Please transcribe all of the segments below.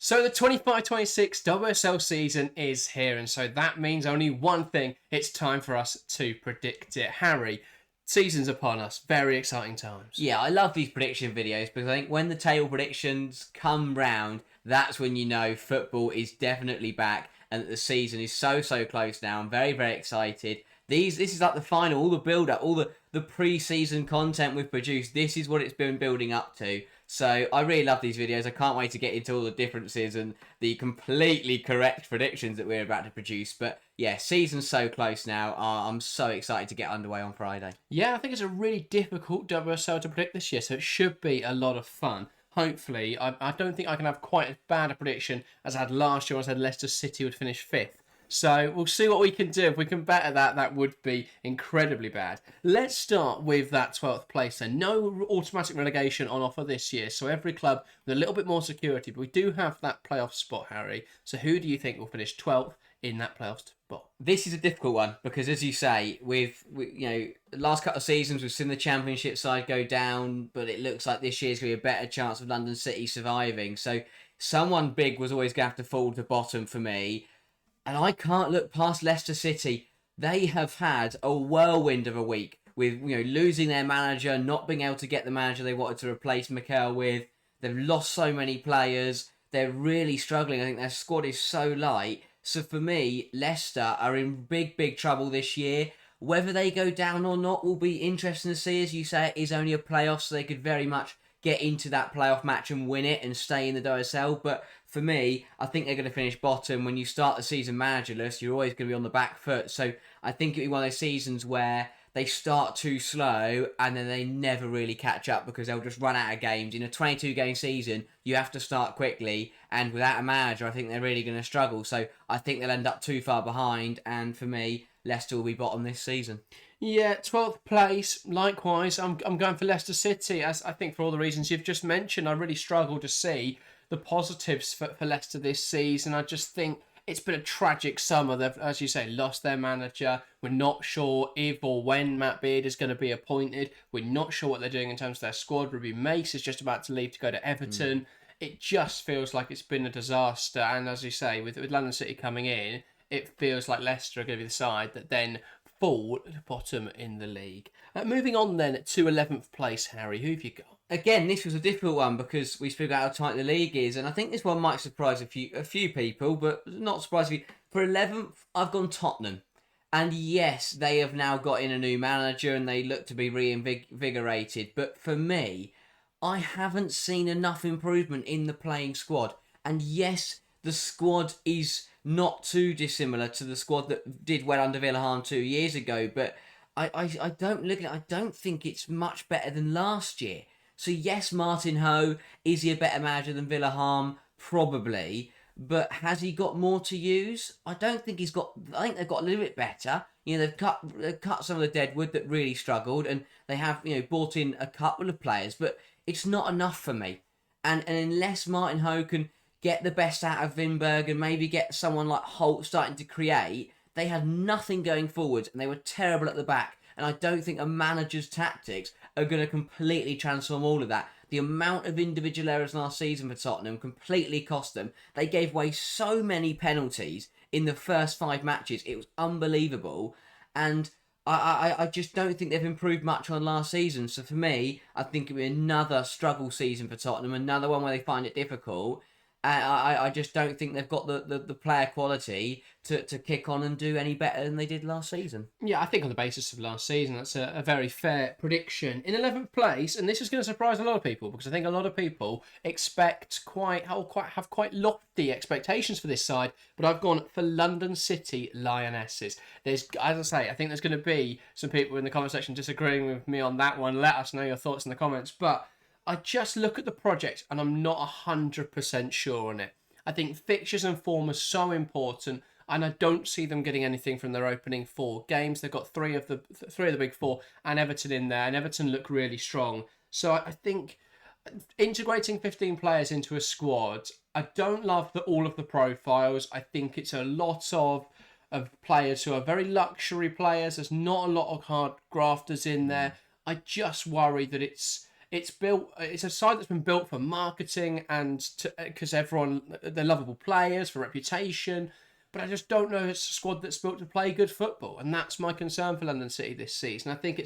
So the 25-26 WSL season is here, and so that means only one thing. It's time for us to predict it. Harry, season's upon us. Very exciting times. Yeah, I love these prediction videos because I think when the table predictions come round, that's when you know football is definitely back and that the season is so close now. I'm very excited. This is like the final, all the build up, all the pre-season content we've produced. This is what it's been building up to. So I really love these videos. I can't wait to get into all the differences and the completely correct predictions that we're about to produce. But yeah, season's so close now. I'm so excited to get underway on Friday. Yeah, I think it's a really difficult WSL to predict this year, so it should be a lot of fun. Hopefully, I don't think I can have quite as bad a prediction as I had last year when I said Leicester City would finish 5th. So we'll see what we can do. If we can better that, that would be incredibly bad. Let's start with that 12th place then. No automatic relegation on offer this year, so every club with a little bit more security. But we do have that playoff spot, Harry. So who do you think will finish 12th in that playoff spot? This is a difficult one because, as you say, with the last couple of seasons, we've seen the Championship side go down, but it looks like this year's going to be a better chance of London City surviving. So someone big was always going to have to fall to the bottom for me. And I can't look past Leicester City. They have had a whirlwind of a week with losing their manager, not being able to get the manager they wanted to replace Mikel with. They've lost so many players. They're really struggling. I think their squad is so light. So for me, Leicester are in big trouble this year. Whether they go down or not will be interesting to see. As you say, it is only a playoff, so they could very much get into that playoff match and win it and stay in the WSL. But for me, I think they're going to finish bottom. When you start the season managerless, you're always going to be on the back foot. So I think it'll be one of those seasons where they start too slow and then they never really catch up because they'll just run out of games. In a 22-game season, you have to start quickly. And without a manager, I think they're really going to struggle. So I think they'll end up too far behind. And for me, Leicester will be bottom this season. Yeah, 12th place. Likewise, I'm going for Leicester City. As I think for all the reasons you've just mentioned, I really struggle to see the positives for Leicester this season. I just think it's been a tragic summer. They've, as you say, lost their manager. We're not sure if or when Matt Beard is going to be appointed. We're not sure what they're doing in terms of their squad. Ruby Mace is just about to leave to go to Everton. It just feels like it's been a disaster. And as you say, with London City coming in, it feels like Leicester are going to be the side that then fall at the bottom in the league. Moving on then to 11th place, Harry. Who have you got? Again, this was a difficult one because we speak about how tight the league is, and I think this one might surprise a few people, but not surprise me. For 11th, I've gone Tottenham. And yes, they have now got in a new manager and they look to be reinvigorated. But for me, I haven't seen enough improvement in the playing squad. And yes, the squad is not too dissimilar to the squad that did well under Villahan 2 years ago, but I don't look at it. I don't think it's much better than last year. So yes, Martin Ho, is he a better manager than Villahan? Probably. But has he got more to use? I don't think he's got. I think they've got a little bit better. They've cut some of the deadwood that really struggled, and they have brought in a couple of players, but it's not enough for me. And unless Martin Ho can get the best out of Vinberg and maybe get someone like Holt starting to create, they had nothing going forward and they were terrible at the back. And I don't think a manager's tactics are going to completely transform all of that. The amount of individual errors last season for Tottenham completely cost them. They gave away so many penalties in the first 5 matches. It was unbelievable. And I just don't think they've improved much on last season. So for me, I think it'll be another struggle season for Tottenham. Another one where they find it difficult. I just don't think they've got the player quality to kick on and do any better than they did last season. Yeah, I think on the basis of last season, that's a very fair prediction. In 11th place, and this is going to surprise a lot of people because I think a lot of people have quite lofty expectations for this side, but I've gone for London City Lionesses. There's, as I say, I think there's going to be some people in the comment section disagreeing with me on that one. Let us know your thoughts in the comments, but I just look at the project and I'm not 100% sure on it. I think fixtures and form are so important, and I don't see them getting anything from their opening 4 games. They've got three of the big 4 and Everton in there, and Everton look really strong. So I think integrating 15 players into a squad, I don't love all of the profiles. I think it's a lot of players who are very luxury players. There's not a lot of hard grafters in there. I just worry that it's it's built. It's a side that's been built for marketing and because they're lovable players for reputation. But I just don't know if it's a squad that's built to play good football, and that's my concern for London City this season. I think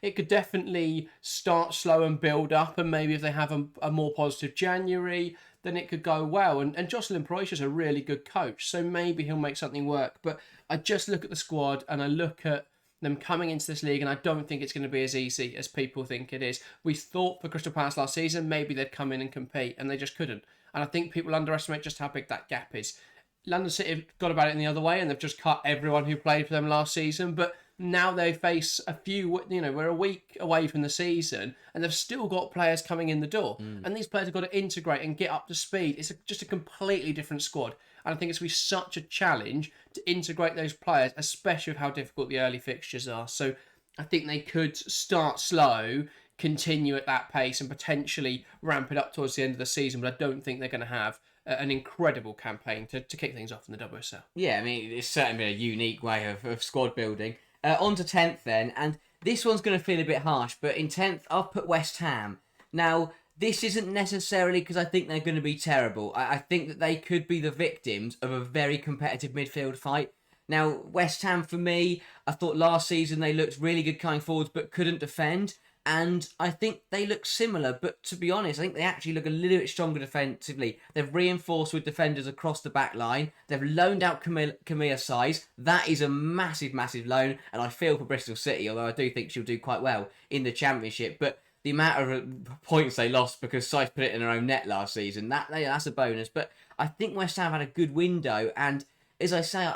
it could definitely start slow and build up, and maybe if they have a more positive January, then it could go well. And Jocelyn Proyce a really good coach, so maybe he'll make something work. But I just look at the squad and I look at them coming into this league, and I don't think it's going to be as easy as people think it is. We thought for Crystal Palace last season maybe they'd come in and compete, and they just couldn't. And I think people underestimate just how big that gap is. London City have got about it in the other way, and they've just cut everyone who played for them last season. But now they face a few, we're a week away from the season, and they've still got players coming in the door. And these players have got to integrate and get up to speed. It's just a completely different squad. And I think it's going to be such a challenge to integrate those players, especially with how difficult the early fixtures are. So I think they could start slow, continue at that pace, and potentially ramp it up towards the end of the season. But I don't think they're going to have an incredible campaign to kick things off in the WSL. Yeah, I mean, it's certainly been a unique way of squad building. On to 10th then, and this one's going to feel a bit harsh, but in 10th, I'll put West Ham. Now, this isn't necessarily because I think they're going to be terrible. I think that they could be the victims of a very competitive midfield fight. Now, West Ham, for me, I thought last season they looked really good coming forwards, but couldn't defend. And I think they look similar, but to be honest, I think they actually look a little bit stronger defensively. They've reinforced with defenders across the back line. They've loaned out Camilla Size. That is a massive, massive loan, and I feel for Bristol City, although I do think she'll do quite well in the Championship. But the amount of points they lost because Size put it in her own net last season, that's a bonus. But I think West Ham had a good window, and as I say,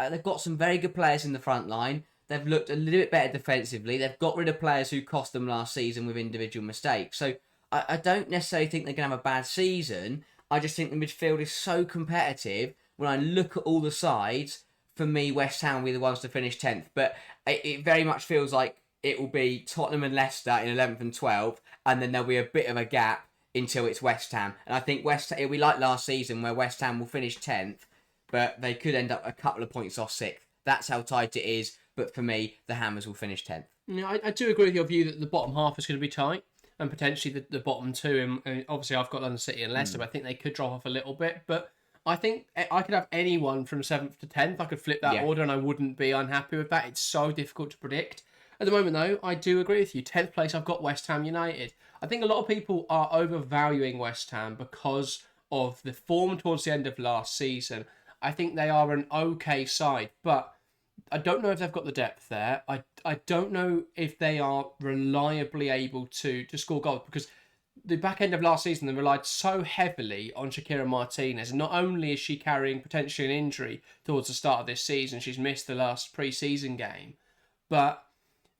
they've got some very good players in the front line. They've looked a little bit better defensively. They've got rid of players who cost them last season with individual mistakes. So I don't necessarily think they're going to have a bad season. I just think the midfield is so competitive. When I look at all the sides, for me, West Ham will be the ones to finish 10th. But it very much feels like it will be Tottenham and Leicester in 11th and 12th. And then there'll be a bit of a gap until it's West Ham. And I think it'll be like last season where West Ham will finish 10th. But they could end up a couple of points off 6th. That's how tight it is. But for me, the Hammers will finish 10th. Yeah, I do agree with your view that the bottom half is going to be tight, and potentially the bottom two. And obviously, I've got London City and Leicester, but I think they could drop off a little bit. But I think I could have anyone from 7th to 10th. I could flip that order, and I wouldn't be unhappy with that. It's so difficult to predict. At the moment, though, I do agree with you. 10th place, I've got West Ham United. I think a lot of people are overvaluing West Ham because of the form towards the end of last season. I think they are an okay side, but I don't know if they've got the depth there. I don't know if they are reliably able to score goals, because the back end of last season they relied so heavily on Shakira Martinez. And not only is she carrying potentially an injury towards the start of this season, she's missed the last pre-season game, but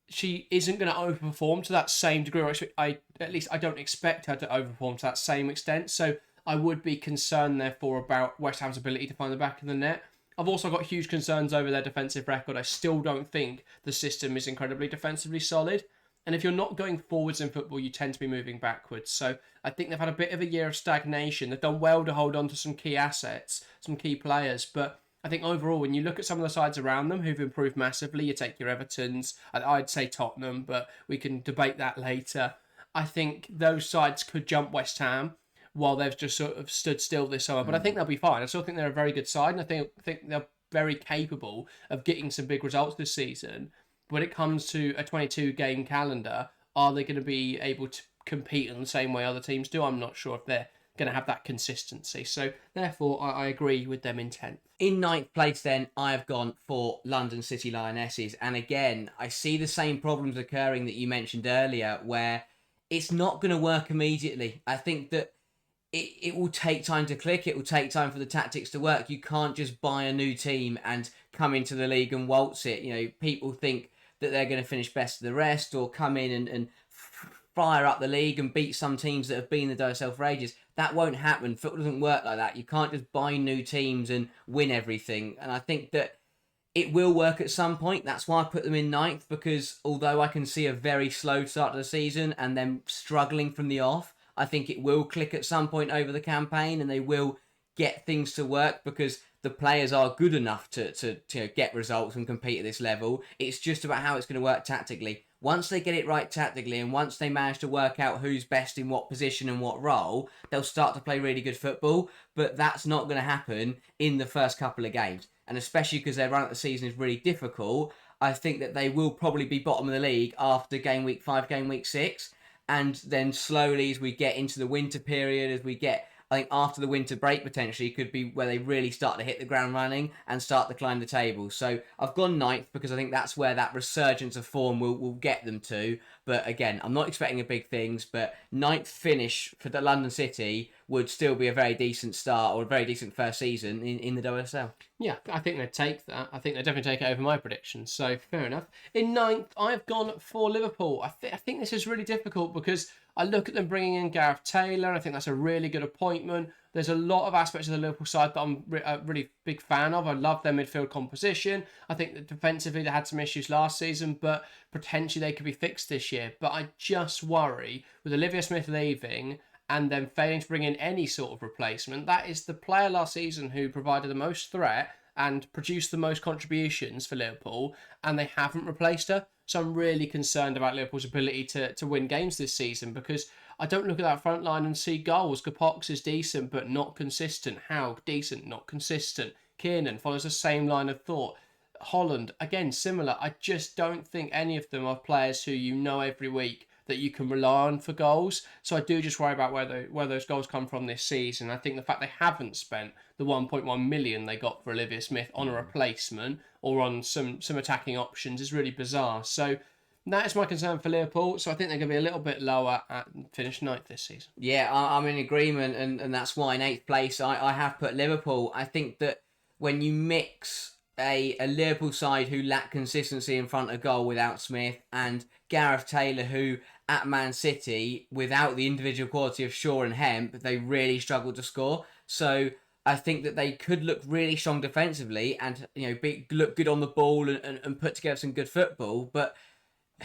she isn't going to overperform to that same degree. At least I don't expect her to overperform to that same extent. So I would be concerned, therefore, about West Ham's ability to find the back of the net. I've also got huge concerns over their defensive record. I still don't think the system is incredibly defensively solid. And if you're not going forwards in football, you tend to be moving backwards. So I think they've had a bit of a year of stagnation. They've done well to hold on to some key assets, some key players. But I think overall, when you look at some of the sides around them who've improved massively, you take your Evertons, I'd say Tottenham, but we can debate that later. I think those sides could jump West Ham while they've just sort of stood still this summer. But I think they'll be fine. I still think they're a very good side, and I think they're very capable of getting some big results this season. When it comes to a 22-game calendar, are they going to be able to compete in the same way other teams do? I'm not sure if they're going to have that consistency. So, therefore, I agree with them in 10th. In 9th place, then, I've gone for London City Lionesses. And again, I see the same problems occurring that you mentioned earlier, where it's not going to work immediately. I think that it will take time to click. It will take time for the tactics to work. You can't just buy a new team and come into the league and waltz it. You know, people think that they're going to finish best of the rest or come in and fire up the league and beat some teams that have been in the WSL for ages. That won't happen. Football doesn't work like that. You can't just buy new teams and win everything. And I think that it will work at some point. That's why I put them in 9th, because although I can see a very slow start to the season and them struggling from the off, I think it will click at some point over the campaign and they will get things to work because the players are good enough to get results and compete at this level. It's just about how it's going to work tactically. once they get it right tactically and once they manage to work out who's best in what position and what role, they'll start to play really good football. But that's not going to happen in the first couple of games. And especially because their run at the season is really difficult, I think that they will probably be bottom of the league after game week 5, game week 6. And then slowly, as we get into the winter period, as we get, I think after the winter break potentially could be where they really start to hit the ground running and start to climb the table. So I've gone ninth because I think that's where that resurgence of form will get them to. But again, I'm not expecting a big things, but ninth finish for the London City would still be a very decent start or a very decent first season in the WSL. Yeah, I think they'd take that. I think they'd definitely take it over my predictions. So fair enough. In ninth, I've gone for Liverpool. I think this is really difficult because I look at them bringing in Gareth Taylor. I think that's a really good appointment. There's a lot of aspects of the Liverpool side that I'm a really big fan of. I love their midfield composition. I think that defensively they had some issues last season, but potentially they could be fixed this year. But I just worry with Olivia Smith leaving and then failing to bring in any sort of replacement. That is the player last season who provided the most threat and produced the most contributions for Liverpool, and they haven't replaced her. So I'm really concerned about Liverpool's ability to win games this season because I don't look at that front line and see goals. Kapox is decent but not consistent. Howe, decent, not consistent. Kiernan follows the same line of thought. Holland, again, similar. I just don't think any of them are players who you know every week that you can rely on for goals. So I do just worry about where those goals come from this season. I think the fact they haven't spent the 1.1 million they got for Olivia Smith on a replacement or on some attacking options is really bizarre. So that is my concern for Liverpool. So I think they're going to be a little bit lower at finish ninth this season. Yeah, I'm in agreement, and that's why in 8th place I have put Liverpool. I think that when you mix a Liverpool side who lack consistency in front of goal without Smith and Gareth Taylor who at Man City without the individual quality of Shaw and Hemp they really struggled to score. So I think that they could look really strong defensively and look good on the ball and put together some good football, but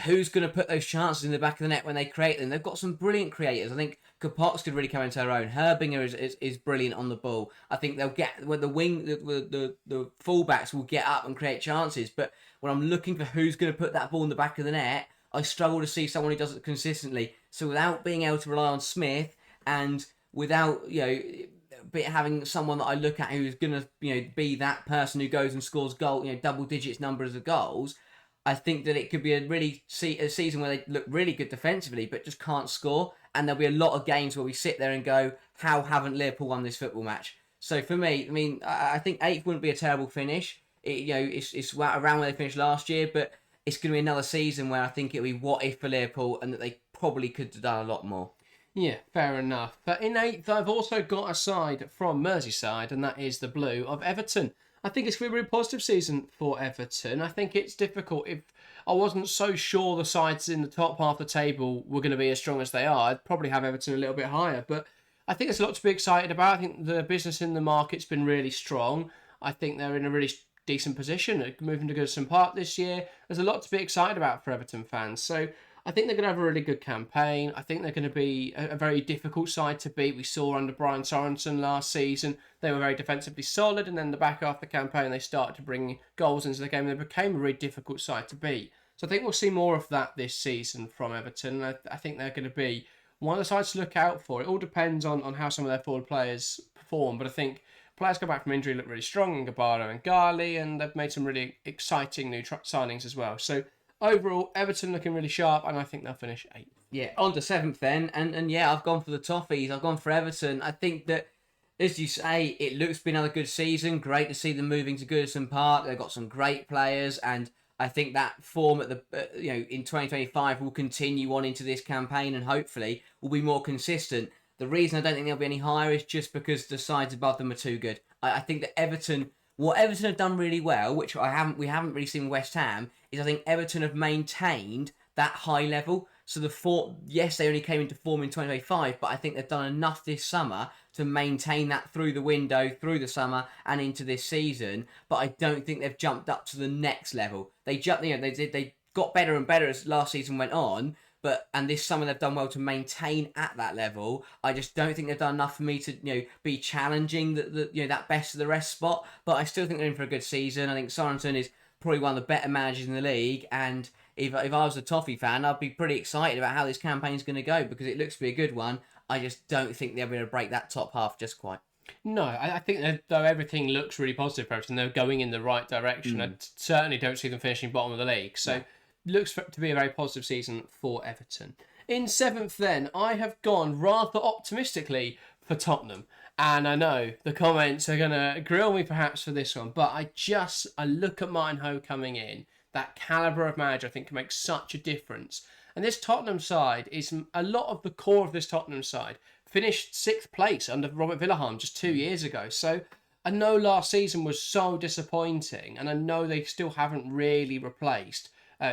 who's going to put those chances in the back of the net when they create them? They've got some brilliant creators. I think Kapox could really come into her own. Herbinger is brilliant on the ball. I think they'll get where the fullbacks will get up and create chances. But when I'm looking for who's going to put that ball in the back of the net, I struggle to see someone who does it consistently. So without being able to rely on Smith and without having someone that I look at who's going to be that person who goes and scores double digits numbers of goals, I think that it could be a season where they look really good defensively but just can't score, and there'll be a lot of games where we sit there and go, how haven't Liverpool won this football match? So for me, I think 8th wouldn't be a terrible finish. It's around where they finished last year, but it's going to be another season where I think it'll be what if for Liverpool and that they probably could have done a lot more. Yeah, fair enough. But in 8th, I've also got a side from Merseyside, and that is the blue of Everton. I think it's going to be a really positive season for Everton. I think it's difficult. If I wasn't so sure the sides in the top half of the table were going to be as strong as they are, I'd probably have Everton a little bit higher. But I think there's a lot to be excited about. I think the business in the market's been really strong. I think they're in a really decent position. Moving to Goodison Park this year, there's a lot to be excited about for Everton fans. So I think they're going to have a really good campaign. I think they're going to be a very difficult side to beat. We saw under Brian Sorensen last season, they were very defensively solid, and then the back half of the campaign, they started to bring goals into the game, and they became a really difficult side to beat. So I think we'll see more of that this season from Everton. I think they're going to be one of the sides to look out for. It all depends on how some of their forward players perform, but I think players come back from injury look really strong, Gabaro and Ghali, and they've made some really exciting new signings as well. So overall, Everton looking really sharp, and I think they'll finish 8th. Yeah, on to 7th then, and yeah, I've gone for the Toffees. I've gone for Everton. I think that, as you say, it looks to be another good season. Great to see them moving to Goodison Park. They've got some great players, and I think that form at the in 2025 will continue on into this campaign, and hopefully will be more consistent. The reason I don't think they'll be any higher is just because the sides above them are too good. I think that what Everton have done really well, which we haven't really seen West Ham, is I think Everton have maintained that high level. So yes, they only came into form in 2025, but I think they've done enough this summer to maintain that through the window, through the summer, and into this season. But I don't think they've jumped up to the next level. They got better and better as last season went on. And this summer they've done well to maintain at that level. I just don't think they've done enough for me to be challenging that best of the rest spot. But I still think they're in for a good season. I think Sorensen is probably one of the better managers in the league, and if I was a Toffee fan, I'd be pretty excited about how this campaign's going to go because it looks to be a good one. I just don't think they're going to break that top half just quite. No, I think that though everything looks really positive for Everton, they're going in the right direction. I certainly don't see them finishing bottom of the league. So looks to be a very positive season for Everton. In seventh then, I have gone rather optimistically for Tottenham. And I know the comments are going to grill me perhaps for this one, but I look at Martin Ho coming in. That calibre of manager I think can make such a difference. And this Tottenham side is a lot of the core of this Tottenham side finished sixth place under Robert Villaharm just 2 years ago. So I know last season was so disappointing, and I know they still haven't really replaced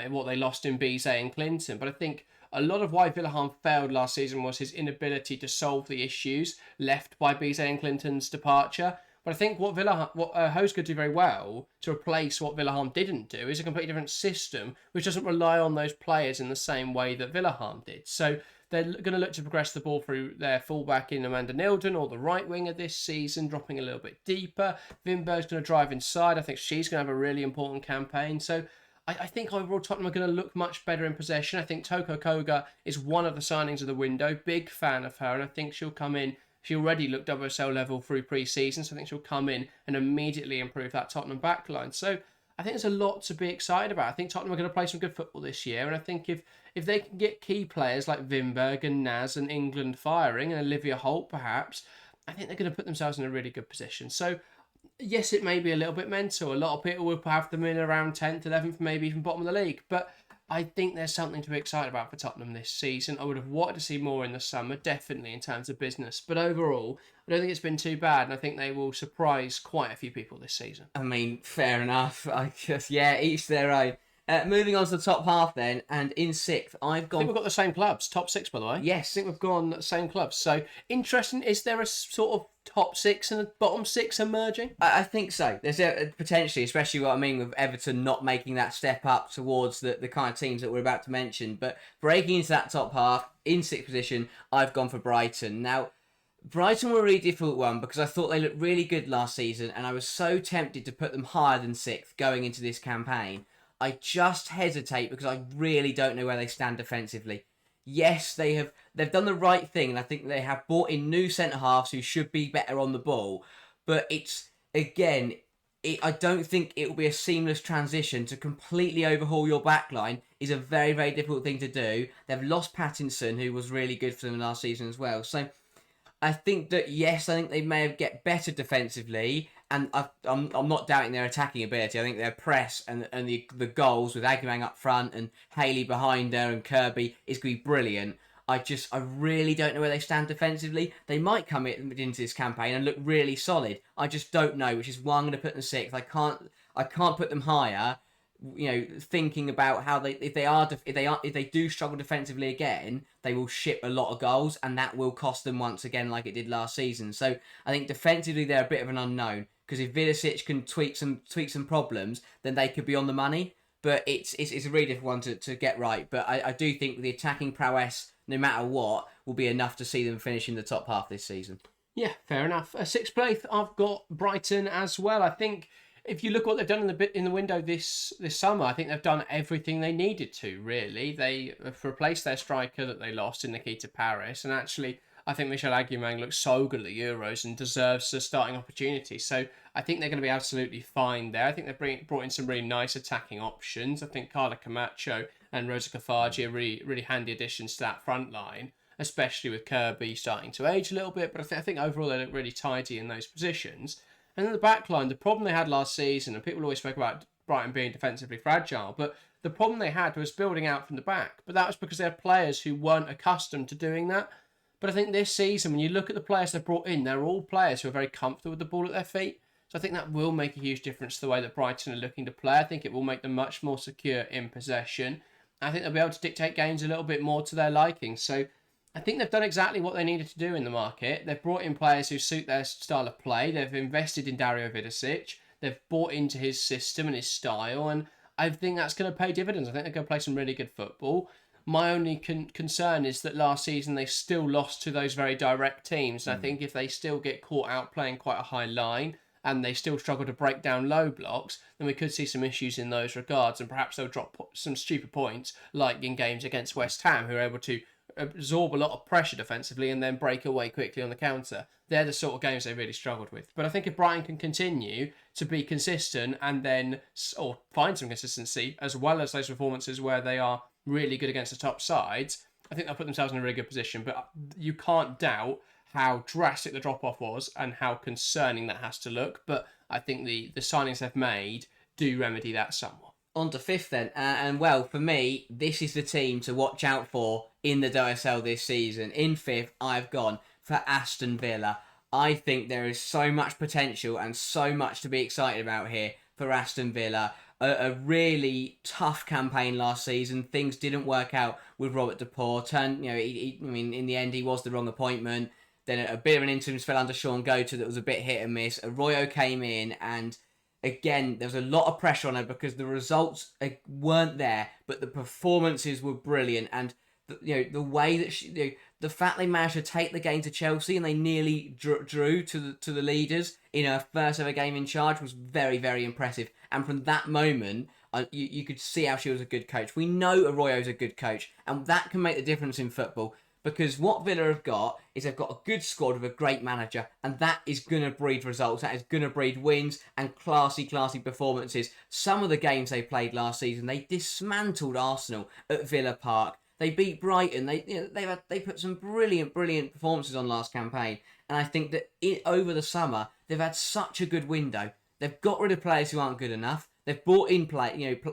what they lost in Bizet and Clinton. But I think a lot of why Villaharm failed last season was his inability to solve the issues left by Bizet and Clinton's departure. But I think what Ho's could do very well to replace what Villaharm didn't do is a completely different system, which doesn't rely on those players in the same way that Villaharm did. So they're going to look to progress the ball through their fullback in Amanda Nilden or the right winger this season, dropping a little bit deeper. Vinberg's going to drive inside. I think she's going to have a really important campaign. So I think overall Tottenham are going to look much better in possession. I think Toko Koga is one of the signings of the window. Big fan of her, and I think she'll come in. She already looked WSL level through pre-season, so I think she'll come in and immediately improve that Tottenham backline. So I think there's a lot to be excited about. I think Tottenham are going to play some good football this year, and I think if they can get key players like Vinberg and Naz and England firing, and Olivia Holt perhaps, I think they're going to put themselves in a really good position. So yes, it may be a little bit mental. A lot of people will have them in around 10th, 11th, maybe even bottom of the league. But I think there's something to be excited about for Tottenham this season. I would have wanted to see more in the summer, definitely in terms of business. But overall, I don't think it's been too bad. And I think they will surprise quite a few people this season. I mean, fair enough. Each their own. Moving on to the top half then, and in sixth, I've I gone. think we've got the same clubs, top six, by the way. Yes. I think we've gone same clubs. So, interesting. Is there a sort of top six and a bottom six emerging? I think so. There's potentially, especially what I mean with Everton not making that step up towards the kind of teams that we're about to mention. But breaking into that top half, in sixth position, I've gone for Brighton. Now, Brighton were a really difficult one because I thought they looked really good last season, and I was so tempted to put them higher than sixth going into this campaign. I just hesitate because I really don't know where they stand defensively. Yes, they've done the right thing, and I think they have brought in new centre halves who should be better on the ball. But I don't think it will be a seamless transition to completely overhaul your backline. Is a very, very difficult thing to do. They've lost Pattinson, who was really good for them last season as well. So I think that yes, I think they may have get better defensively, and I'm not doubting their attacking ability. I think their press and the goals with Aguilang up front and Haley behind her and Kirby is going to be brilliant. I really don't know where they stand defensively. They might come into this campaign and look really solid. I just don't know, which is why I'm going to put them sixth. I can't put them higher. You know, thinking about how if they do struggle defensively again, they will ship a lot of goals, and that will cost them once again, like it did last season. So I think defensively they're a bit of an unknown, because if Vidicic can tweak some problems, then they could be on the money. But it's a really difficult one to get right. But I do think the attacking prowess, no matter what, will be enough to see them finish in the top half this season. Yeah, fair enough. Sixth place, I've got Brighton as well. I think if you look at what they've done in the window this summer, I think they've done everything they needed to, really. They have replaced their striker that they lost in Nikita Paris, and actually I think Michelle Aguilang looks so good at the Euros and deserves a starting opportunity. So I think they're going to be absolutely fine there. I think they've brought in some really nice attacking options. I think Carla Camacho and Rosa Kafaji are really, really handy additions to that front line, especially with Kirby starting to age a little bit. But I think overall they look really tidy in those positions. And then the back line, the problem they had last season, and people always spoke about Brighton being defensively fragile, but the problem they had was building out from the back. But that was because they had players who weren't accustomed to doing that. But I think this season, when you look at the players they've brought in, they're all players who are very comfortable with the ball at their feet. So I think that will make a huge difference to the way that Brighton are looking to play. I think it will make them much more secure in possession. I think they'll be able to dictate games a little bit more to their liking. So I think they've done exactly what they needed to do in the market. They've brought in players who suit their style of play. They've invested in Dario Vidicic. They've bought into his system and his style. And I think that's going to pay dividends. I think they're going to play some really good football. My only concern is that last season they still lost to those very direct teams. And I think if they still get caught out playing quite a high line, and they still struggle to break down low blocks, then we could see some issues in those regards, and perhaps they'll drop some stupid points, like in games against West Ham, who are able to absorb a lot of pressure defensively and then break away quickly on the counter. They're the sort of games they really struggled with. But I think if Brighton can continue to be consistent and then or find some consistency, as well as those performances where they are really good against the top sides, I think they'll put themselves in a really good position. But you can't doubt how drastic the drop-off was and how concerning that has to look. But I think the signings they've made do remedy that somewhat. On to fifth then, and well, for me, this is the team to watch out for in the WSL this season. In fifth, I've gone for Aston Villa. I think there is so much potential and so much to be excited about here for Aston Villa. A really tough campaign last season. Things didn't work out with Robert De Boer. In the end, he was the wrong appointment. Then a bit of an interim spell under Sean Goater that was a bit hit and miss. Arroyo came in, and again, there was a lot of pressure on her because the results weren't there, but the performances were brilliant. And the way that the fact they managed to take the game to Chelsea and they nearly drew to the leaders in her first ever game in charge was very, very impressive. And from that moment, you could see how she was a good coach. We know Arroyo's a good coach, and that can make the difference in football. Because what Villa have got is they've got a good squad with a great manager, and that is going to breed results. That is going to breed wins and classy performances. Some of the games they played last season, they dismantled Arsenal at Villa Park. They beat Brighton. They put some brilliant performances on last campaign. And I think that over the summer, they've had such a good window. They've got rid of players who aren't good enough. They've brought in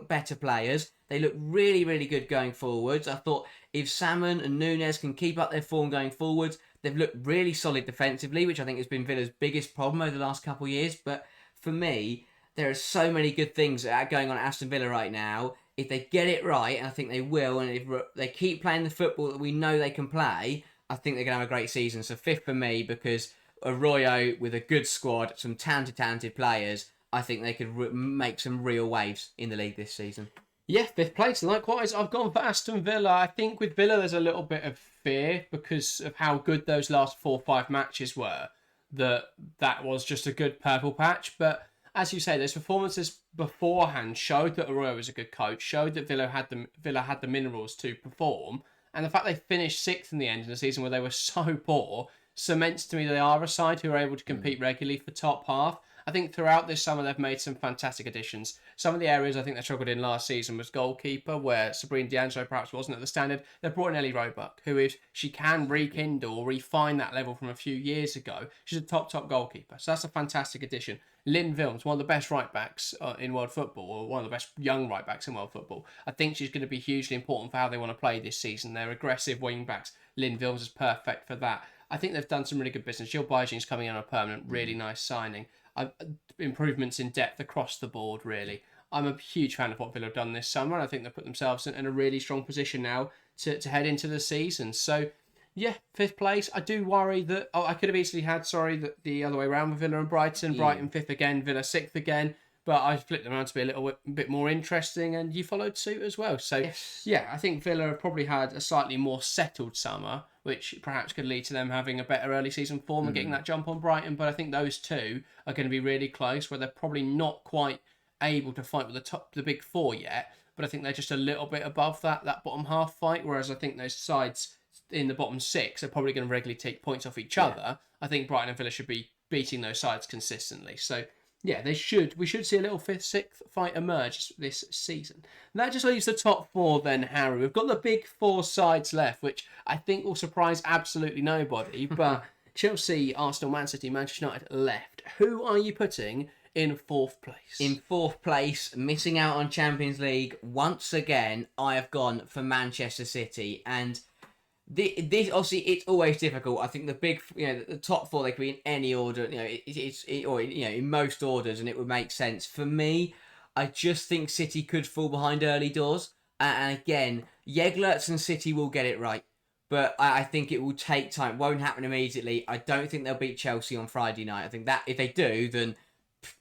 better players. They look really, really good going forwards. I thought if Salmon and Nunes can keep up their form going forwards, they've looked really solid defensively, which I think has been Villa's biggest problem over the last couple of years. But for me, there are so many good things going on at Aston Villa right now. If they get it right, and I think they will, and if they keep playing the football that we know they can play, I think they're going to have a great season. So fifth for me, because Arroyo with a good squad, some talented players, I think they could make some real waves in the league this season. Yeah, fifth place. Likewise, I've gone for Aston Villa. I think with Villa, there's a little bit of fear because of how good those last 4 or 5 matches were. That was just a good purple patch. But as you say, those performances beforehand showed that Arroyo was a good coach, showed that Villa had the minerals to perform. And the fact they finished 6th in the end in a season where they were so poor cements to me that they are a side who are able to compete regularly for top half. I think throughout this summer they've made some fantastic additions. Some of the areas I think they struggled in last season was goalkeeper, where Sabrina D'Angelo perhaps wasn't at the standard. They've brought in Ellie Roebuck, who if she can rekindle or refine that level from a few years ago, she's a top goalkeeper. So that's a fantastic addition. Lynn Vilms, one of the best right backs in world football, or one of the best young right backs in world football. I think she's going to be hugely important for how they want to play this season. They're aggressive wing backs. Lynn Vilms is perfect for that. I think they've done some really good business. Jill Bijing's coming in on a permanent, really nice signing. Improvements in depth across the board, really. I'm a huge fan of what Villa have done this summer, and I think they've put themselves in a really strong position now to head into the season. So, yeah, 5th place. I do worry that... I could have easily had, the other way around with Villa and Brighton. Brighton 5th again, Villa 6th again. But I flipped them around to be a little bit more interesting, and you followed suit as well. So, yes. Yeah, I think Villa have probably had a slightly more settled summer, which perhaps could lead to them having a better early season form and getting that jump on Brighton. But I think those two are going to be really close, where they're probably not quite able to fight with the big four yet. But I think they're just a little bit above that bottom half fight, whereas I think those sides in the bottom 6 are probably going to regularly take points off each other. I think Brighton and Villa should be beating those sides consistently. So... yeah, we should see a little 5th, 6th fight emerge this season. And that just leaves the top 4 then, Harry. We've got the big 4 sides left, which I think will surprise absolutely nobody. But Chelsea, Arsenal, Man City, Manchester United left. Who are you putting in 4th place? In 4th place, missing out on Champions League once again, I have gone for Manchester City. And this obviously it's always difficult. I think the top 4 they could be in any order. In most orders, and it would make sense for me. I just think City could fall behind early doors, and again, Yeglerts and City will get it right, but I think it will take time. It won't happen immediately. I don't think they'll beat Chelsea on Friday night. I think that if they do, then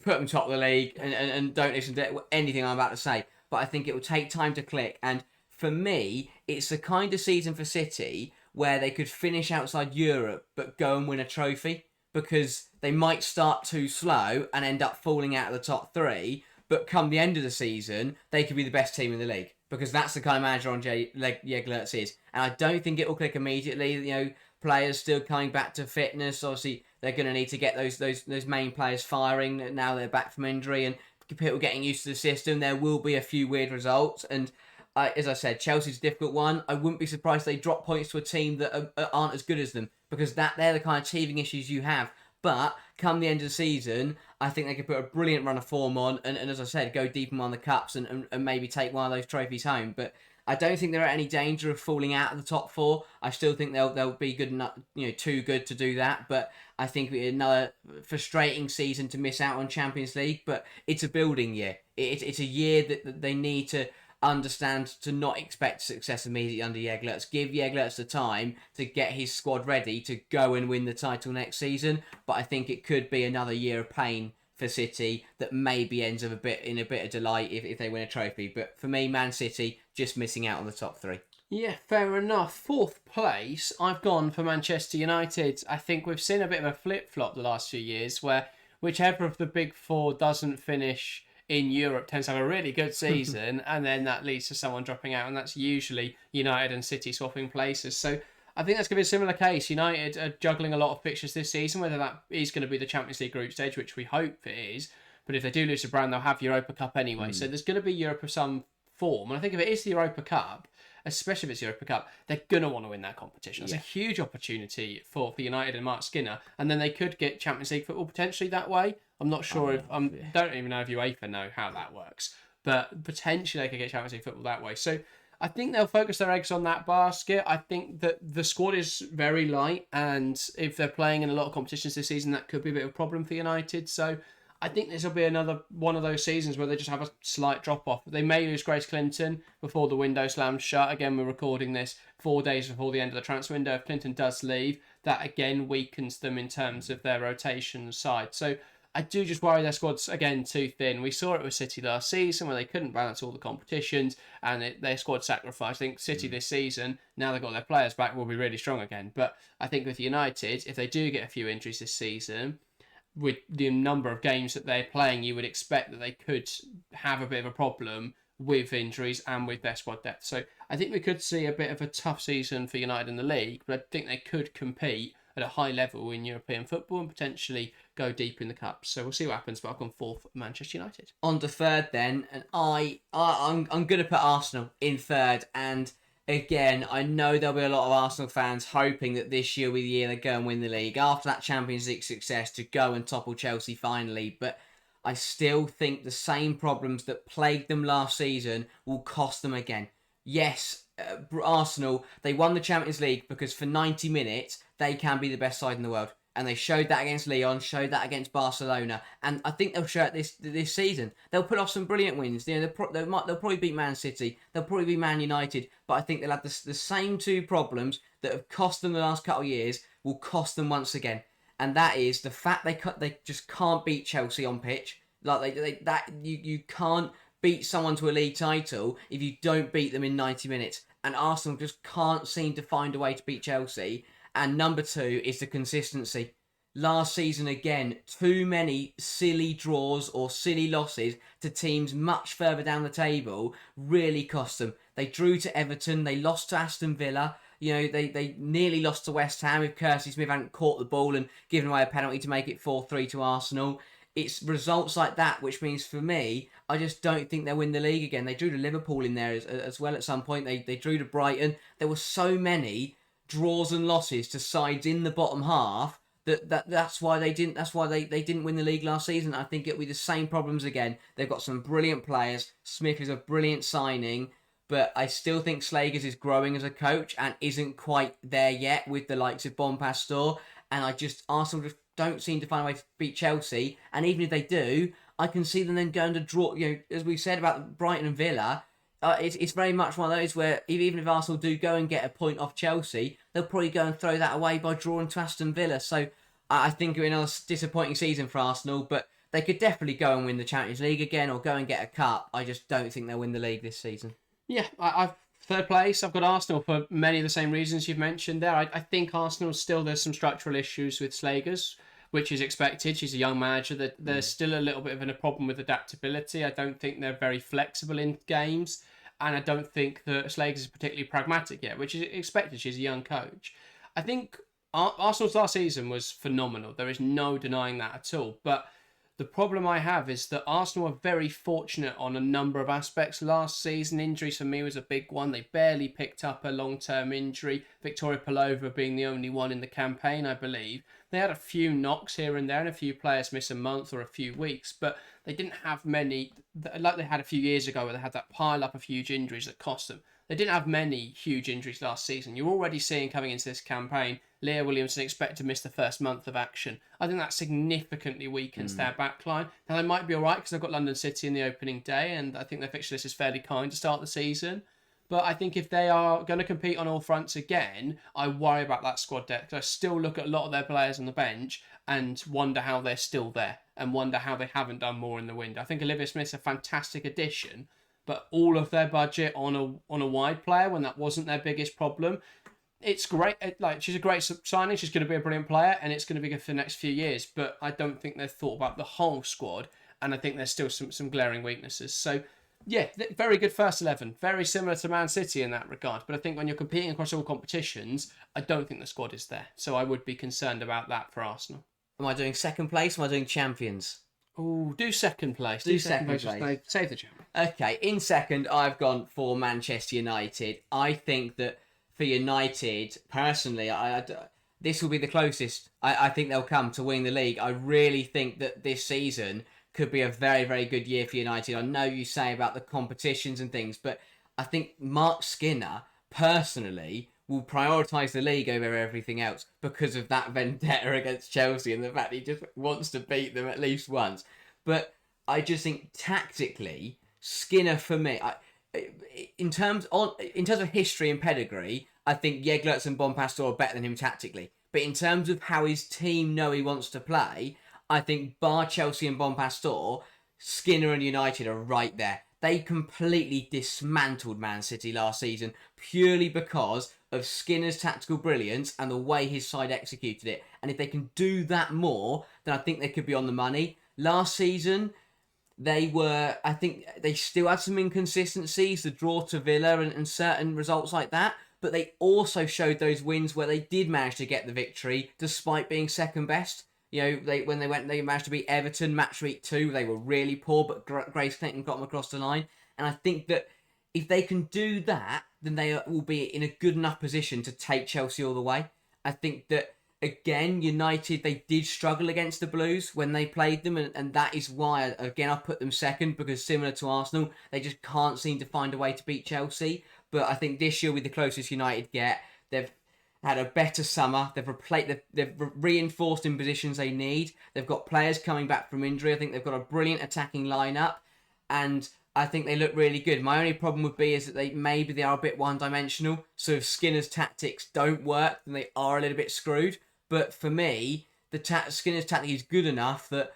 put them top of the league and don't listen to anything I'm about to say. But I think it will take time to click. And for me, it's the kind of season for City where they could finish outside Europe but go and win a trophy. because they might start too slow and end up falling out of the top three. But come the end of the season, they could be the best team in the league because that's the kind of manager Jeglerts is. And I don't think it will click immediately. You know, players still coming back to fitness. Obviously, they're going to need to get those main players firing now they're back from injury and people getting used to the system. There will be a few weird results. And as I said, Chelsea's a difficult one. I wouldn't be surprised if they drop points to a team that aren't as good as them because they're the kind of teething issues you have. But come the end of the season, I think they could put a brilliant run of form on and as I said, go deep in one of the cups and maybe take one of those trophies home. But I don't think they're at any danger of falling out of the top four. I still think they'll be good enough, too good to do that. But I think it'll be another frustrating season to miss out on Champions League. But it's a building year. It's a year that they need to understand to not expect success immediately under Jeglerts. Give Jeglerts the time to get his squad ready to go and win the title next season. But I think it could be another year of pain for City that maybe ends up in a bit of delight if they win a trophy. But for me, Man City just missing out on the top three. Yeah, fair enough. Fourth place, I've gone for Manchester United. I think we've seen a bit of a flip-flop the last few years where whichever of the big four doesn't finish in Europe tends to have a really good season and then that leads to someone dropping out and that's usually United and City swapping places. So I think that's going to be a similar case. United are juggling a lot of fixtures this season, whether that is going to be the Champions League group stage, which we hope it is. But if they do lose to Brown, they'll have Europa Cup anyway. So there's going to be Europe of some form. And I think if it is the Europa Cup, especially if it's the Europa Cup, they're going to want to win that competition. It's a huge opportunity for United and Mark Skinner. And then they could get Champions League football potentially that way. I'm not sure don't even know if UEFA know how that works. But potentially they could get Champions League football that way. So I think they'll focus their eggs on that basket. I think that the squad is very light. And if they're playing in a lot of competitions this season, that could be a bit of a problem for United. So I think this will be another one of those seasons where they just have a slight drop-off. They may lose Grace Clinton before the window slams shut. Again, we're recording this 4 days before the end of the transfer window. If Clinton does leave, that again weakens them in terms of their rotation side. So I do just worry their squad's, again, too thin. We saw it with City last season where they couldn't balance all the competitions and their squad sacrificed. I think City this season, now they've got their players back, will be really strong again. But I think with United, if they do get a few injuries this season, with the number of games that they're playing, you would expect that they could have a bit of a problem with injuries and with their squad depth. So I think we could see a bit of a tough season for United in the league, but I think they could compete at a high level in European football and potentially go deep in the cups. So we'll see what happens, but I've gone fourth, Manchester United. On to third then, and I'm going to put Arsenal in third, and again, I know there'll be a lot of Arsenal fans hoping that this year will be the year they go and win the league after that Champions League success to go and topple Chelsea finally. But I still think the same problems that plagued them last season will cost them again. Yes, Arsenal, they won the Champions League because for 90 minutes, they can be the best side in the world. And they showed that against Lyon, showed that against Barcelona. And I think they'll show it this season. They'll put off some brilliant wins. They'll probably beat Man City. They'll probably beat Man United. But I think they'll have the same two problems that have cost them the last couple of years will cost them once again. And that is the fact they just can't beat Chelsea on pitch. Like you can't beat someone to a league title if you don't beat them in 90 minutes. And Arsenal just can't seem to find a way to beat Chelsea. And number two is the consistency. Last season, again, too many silly draws or silly losses to teams much further down the table really cost them. They drew to Everton, they lost to Aston Villa, they nearly lost to West Ham if Kirsty Smith hadn't caught the ball and given away a penalty to make it 4-3 to Arsenal. It's results like that, which means for me, I just don't think they'll win the league again. They drew to Liverpool in there as well at some point. They drew to Brighton. There were so many draws and losses to sides in the bottom half that's why they didn't win the league last season. I think it'll be the same problems again. They've got some brilliant players. Smith is a brilliant signing, but I still think Slagers is growing as a coach and isn't quite there yet with the likes of Bonpastor. And Arsenal just don't seem to find a way to beat Chelsea. And even if they do, I can see them then going to draw. As we said about Brighton and Villa. It's very much one of those where even if Arsenal do go and get a point off Chelsea, they'll probably go and throw that away by drawing to Aston Villa. So I think it'll be another disappointing season for Arsenal, but they could definitely go and win the Champions League again or go and get a cup. I just don't think they'll win the league this season. Yeah, I've third place. I've got Arsenal for many of the same reasons you've mentioned there. I think Arsenal there's some structural issues with Slagers. which is expected. She's a young manager. There's still a little bit of a problem with adaptability. I don't think they're very flexible in games, and I don't think that Slagers is particularly pragmatic yet, which is expected. She's a young coach. I think Arsenal's last season was phenomenal. There is no denying that at all. But the problem I have is that Arsenal are very fortunate on a number of aspects. Last season, injuries for me was a big one. They barely picked up a long-term injury. Victoria Pelova being the only one in the campaign, I believe. They had a few knocks here and there, and a few players miss a month or a few weeks, but they didn't have many, like they had a few years ago where they had that pile up of huge injuries that cost them. They didn't have many huge injuries last season. You're already seeing coming into this campaign, Leah Williamson expected to miss the first month of action. I think that significantly weakens their backline. Now, they might be all right because they've got London City in the opening day, and I think their fixture list is fairly kind to start the season. But I think if they are going to compete on all fronts again, I worry about that squad depth. I still look at a lot of their players on the bench and wonder how they're still there and wonder how they haven't done more in the window. I think Olivia Smith's a fantastic addition, but all of their budget on a wide player when that wasn't their biggest problem, it's great. Like, she's a great signing. She's going to be a brilliant player, and it's going to be good for the next few years. But I don't think they've thought about the whole squad, and I think there's still some glaring weaknesses. So, yeah, very good first 11. Very similar to Man City in that regard. But I think when you're competing across all competitions, I don't think the squad is there. So I would be concerned about that for Arsenal. Am I doing second place? Am I doing champions? Oh, do second place. Do second place. Save the champion. Okay, in second, I've gone for Manchester United. I think that for United, personally, this will be the closest I think they'll come to winning the league. I really think that this season could be a very, very good year for United. I know you say about the competitions and things, but I think Mark Skinner, personally, will prioritise the league over everything else because of that vendetta against Chelsea and the fact that he just wants to beat them at least once. But I just think tactically, Skinner, for me, in terms of history and pedigree, I think Jeglerts and Bonpastor are better than him tactically. But in terms of how his team know he wants to play, I think bar Chelsea and Bonpastor, Skinner and United are right there. They completely dismantled Man City last season purely because of Skinner's tactical brilliance and the way his side executed it. And if they can do that more, then I think they could be on the money. Last season, I think they still had some inconsistencies, the draw to Villa and certain results like that. But they also showed those wins where they did manage to get the victory despite being second best. You know, they managed to beat Everton match week 2. They were really poor, but Grace Clinton got them across the line. And I think that if they can do that, then they will be in a good enough position to take Chelsea all the way. I think that, again, United, they did struggle against the Blues when they played them. And that is why, again, I put them second, because similar to Arsenal, they just can't seem to find a way to beat Chelsea. But I think this year will be the closest United get. They've had a better summer. They've reinforced in positions they need. They've got players coming back from injury. I think they've got a brilliant attacking lineup, and I think they look really good. My only problem would be is that they are a bit one-dimensional. So if Skinner's tactics don't work, then they are a little bit screwed. But for me, Skinner's tactic is good enough that,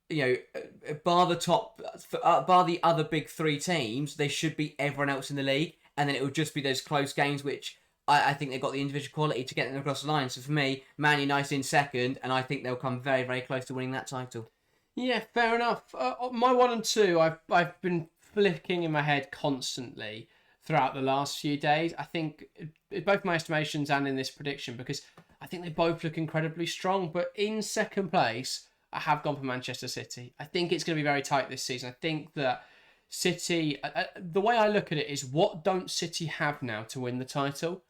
you know, bar the other big 3 teams, they should beat everyone else in the league, and then it would just be those close games which I think they've got the individual quality to get them across the line. So for me, Man United in second, and I think they'll come very, very close to winning that title. Yeah, fair enough. My 1 and 2, I've been flicking in my head constantly throughout the last few days. I think both my estimations and in this prediction, because I think they both look incredibly strong. But in second place, I have gone for Manchester City. I think it's going to be very tight this season. I think that City, the way I look at it is, what don't City have now to win the title?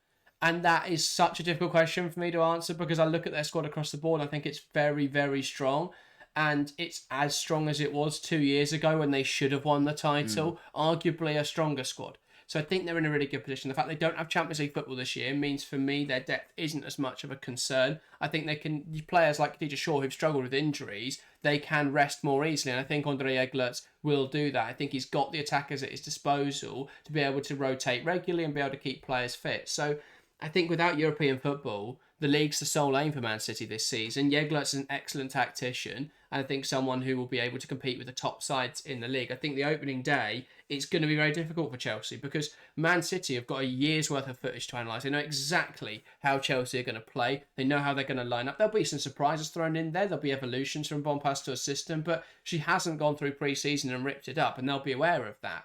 And that is such a difficult question for me to answer, because I look at their squad across the board and I think it's very, very strong. And it's as strong as it was 2 years ago when they should have won the title. Arguably a stronger squad. So I think they're in a really good position. The fact they don't have Champions League football this year means, for me, their depth isn't as much of a concern. I think they can, players like Khadija Shaw, who've struggled with injuries, they can rest more easily. And I think Andre Eglerts will do that. I think he's got the attackers at his disposal to be able to rotate regularly and be able to keep players fit. So I think without European football, the league's the sole aim for Man City this season. Jeglerts is an excellent tactician. and I think someone who will be able to compete with the top sides in the league. I think the opening day, it's going to be very difficult for Chelsea because Man City have got a year's worth of footage to analyse. They know exactly how Chelsea are going to play. They know how they're going to line up. There'll be some surprises thrown in there. There'll be evolutions from Bonpas to a system, but she hasn't gone through pre-season and ripped it up, and they'll be aware of that.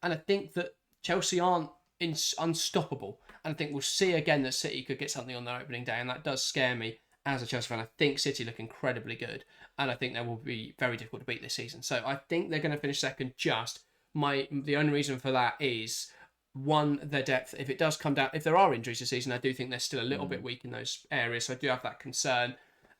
And I think that Chelsea aren't unstoppable. And I think we'll see again that City could get something on their opening day, and that does scare me as a Chelsea fan. I think City look incredibly good, and I think they will be very difficult to beat this season. So I think they're going to finish second. The only reason for that is, one, their depth. If it does come down, if there are injuries this season, I do think they're still a little bit weak in those areas. So I do have that concern.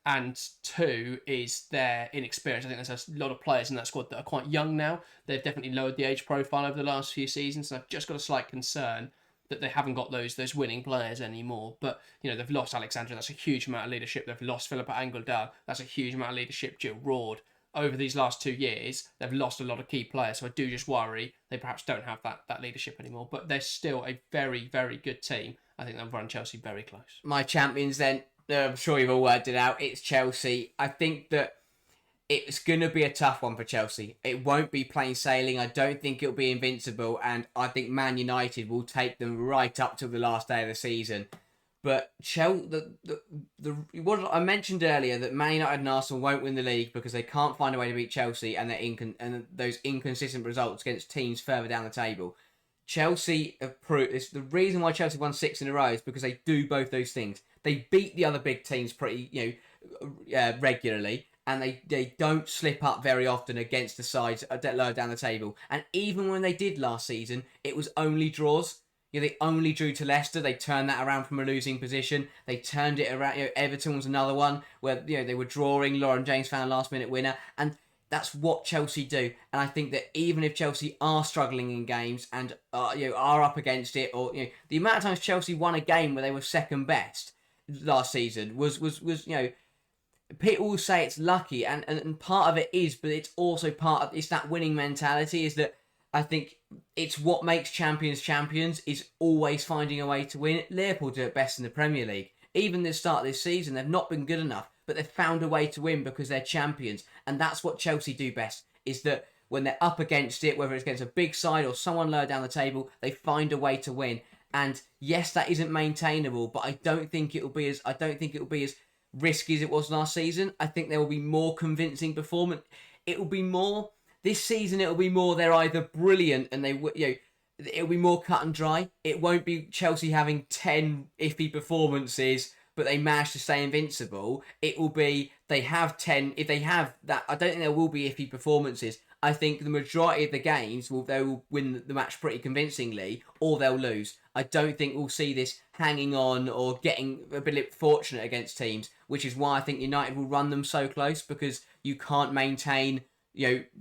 And two is their inexperience. I think there's a lot of players in that squad that are quite young now. They've definitely lowered the age profile over the last few seasons. And I've just got a slight concern that they haven't got those winning players anymore. But, they've lost Alexandra. That's a huge amount of leadership. They've lost Philippa Angeldal. That's a huge amount of leadership. Jill Roord. Over these last 2 years, they've lost a lot of key players. So I do just worry they perhaps don't have that leadership anymore. But they're still a very, very good team. I think they'll run Chelsea very close. My champions then, I'm sure you've all worked it out. It's Chelsea. I think that it's going to be a tough one for Chelsea. It won't be plain sailing. I don't think it'll be invincible. And I think Man United will take them right up to the last day of the season. But what I mentioned earlier, that Man United and Arsenal won't win the league because they can't find a way to beat Chelsea, and and those inconsistent results against teams further down the table. Chelsea have proved this. The reason why Chelsea won 6 in a row is because they do both those things. They beat the other big teams pretty, regularly, and they don't slip up very often against the sides lower down the table. And even when they did last season, it was only draws. They only drew to Leicester. They turned that around from a losing position. They turned it around. Everton was another one where they were drawing. Lauren James found a last-minute winner, and that's what Chelsea do. And I think that even if Chelsea are struggling in games and are up against it, or the amount of times Chelsea won a game where they were second best last season was people will say it's lucky, and part of it is, but it's also it's that winning mentality. Is that I think it's what makes champions is always finding a way to win. Liverpool do it best in the Premier League. Even the start of this season, they've not been good enough, but they've found a way to win because they're champions. And that's what Chelsea do best, is that when they're up against it, whether it's against a big side or someone lower down the table, they find a way to win. And yes, that isn't maintainable, but I don't think it'll be as risky as it was last season. I think there will be more convincing performance. This season it'll be more they're either brilliant and it'll be more cut and dry. It won't be Chelsea having 10 iffy performances but they manage to stay invincible. It will be they have 10. If they have that, I don't think there will be iffy performances. I think the majority of the games they will win the match pretty convincingly, or they'll lose. I don't think we'll see this hanging on or getting a bit fortunate against teams, which is why I think United will run them so close, because you can't maintain,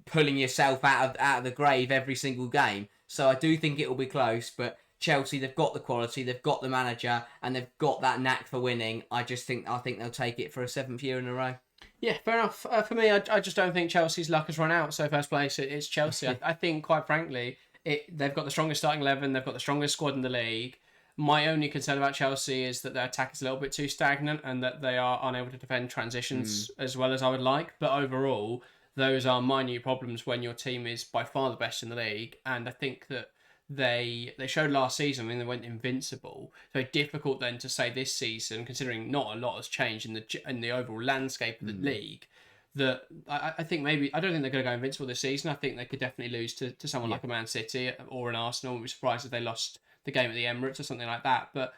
pulling yourself out of the grave every single game. So I do think it will be close, but Chelsea, they've got the quality, they've got the manager, and they've got that knack for winning. I think they'll take it for a 7th year in a row. Yeah, fair enough. For me, I just don't think Chelsea's luck has run out. So first place, it's Chelsea. I think, quite frankly, they've got the strongest starting 11. They've got the strongest squad in the league. My only concern about Chelsea is that their attack is a little bit too stagnant and that they are unable to defend transitions as well as I would like. But overall, those are minute problems when your team is by far the best in the league. And I think that they showed last season, they went invincible. So it's difficult then to say this season, considering not a lot has changed in the overall landscape of the league, that I think maybe, I don't think they're going to go invincible this season. I think they could definitely lose to someone like a Man City or an Arsenal. I'd be surprised if they lost the game at the Emirates or something like that. But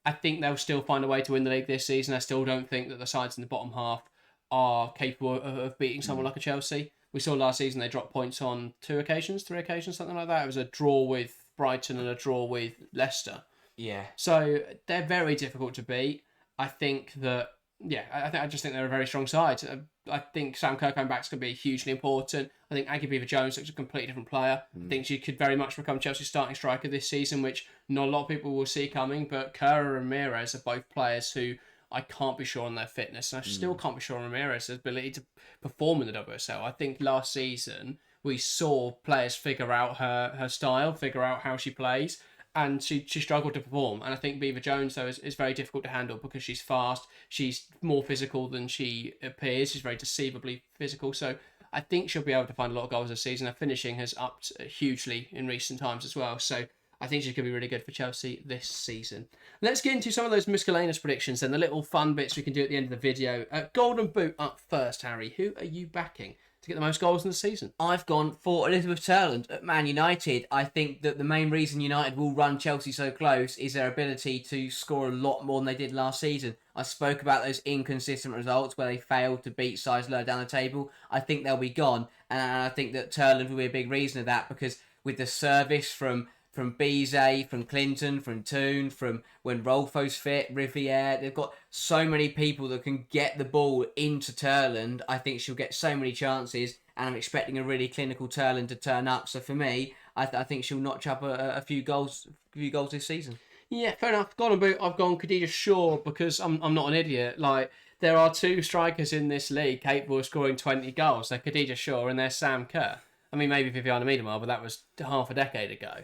I think they'll still find a way to win the league this season. I still don't think that the sides in the bottom half are capable of beating someone like a Chelsea. We saw last season they dropped points on 3 occasions, something like that. It was a draw with Brighton and a draw with Leicester. Yeah. So they're very difficult to beat. I think that, I just think they're a very strong side. I think Sam Kerr coming back is going to be hugely important. I think Aggie Beaver-Jones looks a completely different player. I think she could very much become Chelsea's starting striker this season, which not a lot of people will see coming. But Kerr and Ramirez are both players who I can't be sure on their fitness. And I still can't be sure on Ramirez's ability to perform in the WSL. I think last season we saw players figure out her style, figure out how she plays. and she struggled to perform. And I think Beaver Jones, though, is very difficult to handle because she's fast, she's more physical than she appears, she's very deceivably physical. So I think she'll be able to find a lot of goals this season. Her finishing has upped hugely in recent times as well. So I think she's going to be really good for Chelsea this season. Let's get into some of those miscellaneous predictions and the little fun bits we can do at the end of the video. Golden Boot up first, Harry. Who are you backing to get the most goals in the season? I've gone for Elizabeth Turland at Man United. I think that the main reason United will run Chelsea so close is their ability to score a lot more than they did last season. I spoke about those inconsistent results where they failed to beat sides lower down the table. I think they'll be gone, and I think that Turland will be a big reason of that, because with the service from Bizet, from Clinton, from Toon, from when Rolfo's fit, Riviere, they've got so many people that can get the ball into Turland. I think she'll get so many chances, and I'm expecting a really clinical Turland to turn up. So for me, I think she'll notch up a few goals this season. Yeah, fair enough. Golden Boot, I've gone Khadija Shaw because I'm not an idiot. Like, there are two strikers in this league capable of scoring 20 goals. They're Khadija Shaw and they're Sam Kerr. I mean, maybe Viviana Miedemar, but that was half a decade ago.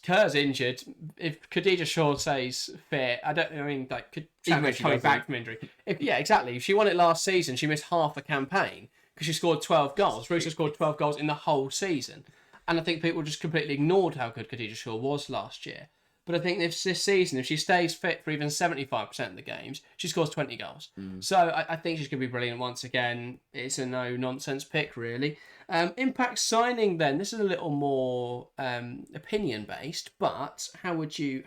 Kerr's injured. If Khadija Shaw stays fit, Sam's coming back from injury. Exactly. If she won it last season, she missed half the campaign because she scored 12 goals. Russo scored 12 goals in the whole season. And I think people just completely ignored how good Khadija Shaw was last year. But I think this season, if she stays fit for even 75% of the games, she scores 20 goals. So I think she's going to be brilliant once again. It's a no-nonsense pick, really. Impact signing, then. This is a little more opinion-based, but who do you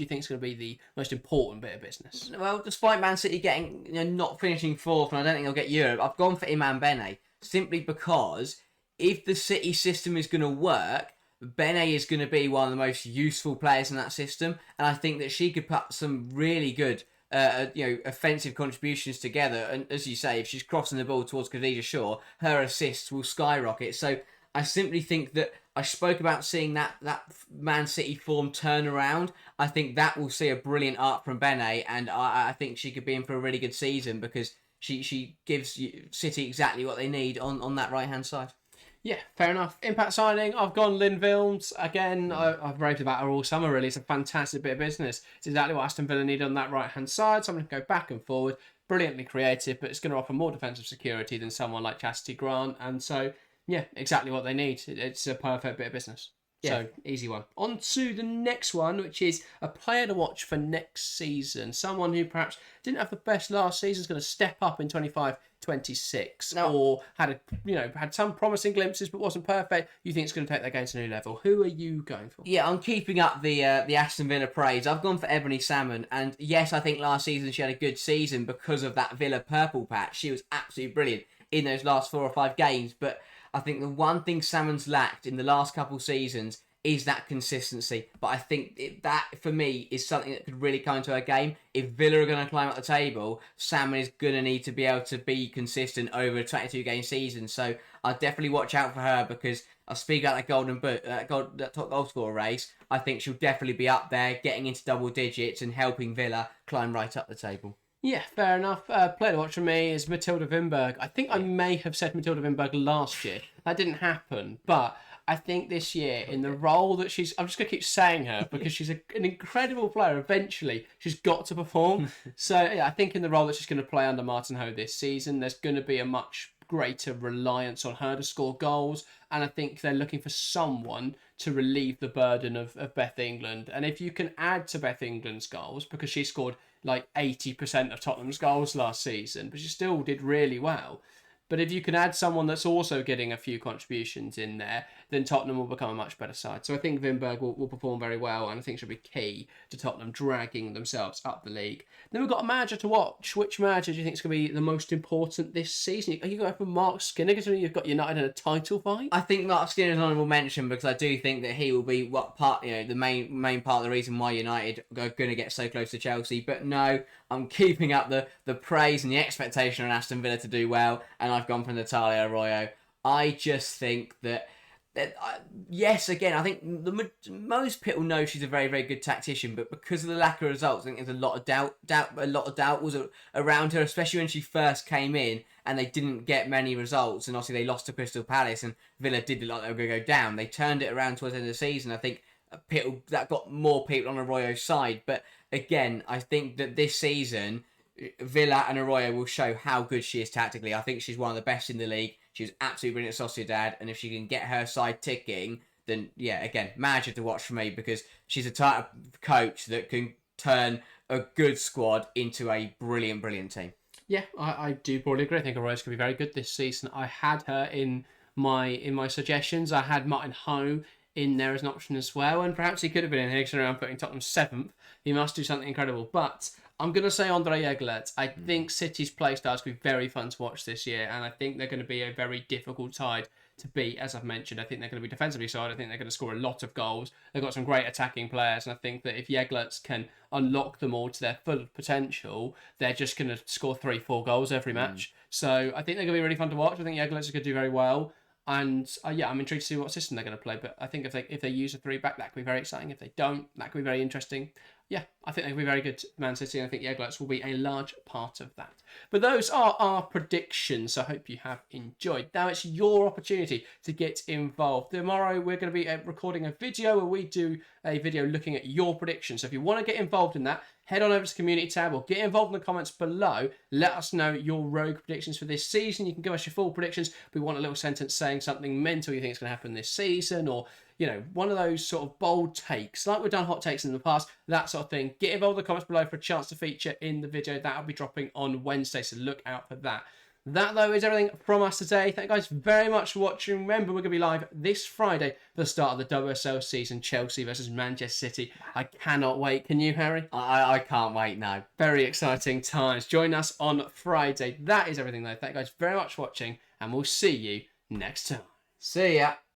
think is going to be the most important bit of business? Well, despite Man City getting not finishing fourth, and I don't think they'll get Europe, I've gone for Iman Bene, simply because if the City system is going to work, Bene is going to be one of the most useful players in that system, and I think that she could put some really good offensive contributions together. And as you say, if she's crossing the ball towards Khadija Shaw, her assists will skyrocket. So I simply think that I spoke about seeing that Man City form turn around. I think that will see a brilliant arc from Bene, and I think she could be in for a really good season because she gives City exactly what they need on that right-hand side. Yeah, fair enough. Impact signing, I've gone Lynn Vilms. Again, I've raved about her all summer, really. It's a fantastic bit of business. It's exactly what Aston Villa need on that right-hand side. Someone can go back and forward, brilliantly creative, but it's going to offer more defensive security than someone like Chastity Grant. And so, yeah, exactly what they need. It's a perfect bit of business. Yeah. So, easy one. On to the next one, which is a player to watch for next season. Someone who perhaps didn't have the best last season is going to step up in 25-26, or had some promising glimpses but wasn't perfect. You think it's going to take their game to a new level. Who are you going for? Yeah, I'm keeping up the Aston Villa praise. I've gone for Ebony Salmon, and yes, I think last season she had a good season because of that Villa purple patch. She was absolutely brilliant in those last 4 or 5 games, but I think the one thing Salmon's lacked in the last couple seasons is that consistency. But I think that, for me, is something that could really come into her game. If Villa are going to climb up the table, Salmon is going to need to be able to be consistent over a 22-game season. So I'll definitely watch out for her, because I'll speak about that Golden Boot, that top goal scorer race. I think she'll definitely be up there, getting into double digits and helping Villa climb right up the table. Yeah, fair enough. Player to watch for me is Matilda Wimberg. I think I may have said Matilda Wimberg last year. That didn't happen, but I think this year, in the role that she's... I'm just going to keep saying her because she's an incredible player. Eventually, she's got to perform. So, yeah, I think in the role that she's going to play under Martin Ho this season, there's going to be a much greater reliance on her to score goals. And I think they're looking for someone to relieve the burden of Beth England. And if you can add to Beth England's goals, because she scored like 80% of Tottenham's goals last season, but she still did really well. But if you can add someone that's also getting a few contributions in there, then Tottenham will become a much better side. So I think Wimberg will perform very well, and I think she'll be key to Tottenham dragging themselves up the league. Then we've got a manager to watch. Which manager do you think is going to be the most important this season? Are you going for Mark Skinner, considering you've got United in a title fight? I think Mark Skinner is an honourable mention, because I do think that he will be the main part of the reason why United are going to get so close to Chelsea. But no, I'm keeping up the praise and the expectation on Aston Villa to do well, and I've gone for Natalia Arroyo. I just think that yes, again, I think most people know she's a very, very good tactician, but because of the lack of results, I think there's a lot of doubt was around her, especially when she first came in and they didn't get many results, and obviously they lost to Crystal Palace, and Villa did look like they were going to go down. They turned it around towards the end of the season. I think that got more people on Arroyo's side. But again, I think that this season, Villa and Arroyo will show how good she is tactically. I think she's one of the best in the league. She was absolutely brilliant at Sociedad, and if she can get her side ticking, then yeah, again, manager to watch for me, because she's a type of coach that can turn a good squad into a brilliant, brilliant team. Yeah, I do broadly agree. I think Arroyo's going to be very good this season. I had her in my suggestions. I had Martin Ho in there as an option as well, and perhaps he could have been in here because I'm putting Tottenham 7th. He must do something incredible. But I'm going to say Andre Eglert. I think City's play style is going to be very fun to watch this year, and I think they're going to be a very difficult side to beat, as I've mentioned. I think they're going to be defensively solid. I think they're going to score a lot of goals. They've got some great attacking players, and I think that if Jeglerts can unlock them all to their full potential, they're just going to score 3-4 goals every match. So I think they're going to be really fun to watch. I think Jeglerts are going to do very well. And yeah, I'm intrigued to see what system they're going to play. But I think if they use a 3-back, that could be very exciting. If they don't, that could be very interesting. Yeah, I think they could be very good, Man City, and I think Jeglerts will be a large part of that. But those are our predictions. I hope you have enjoyed. Now it's your opportunity to get involved. Tomorrow we're going to be recording a video where we do a video looking at your predictions. So if you want to get involved in that, head on over to the community tab or get involved in the comments below. Let us know your rogue predictions for this season. You can give us your full predictions. We want a little sentence saying something mental you think is going to happen this season, or one of those sort of bold takes, like we've done hot takes in the past, that sort of thing. Get involved in the comments below for a chance to feature in the video. That'll be dropping on Wednesday, so look out for that. That, though, is everything from us today. Thank you guys very much for watching. Remember, we're going to be live this Friday for the start of the WSL season, Chelsea versus Manchester City. I cannot wait. Can you, Harry? I can't wait, no. Very exciting times. Join us on Friday. That is everything, though. Thank you guys very much for watching, and we'll see you next time. See ya.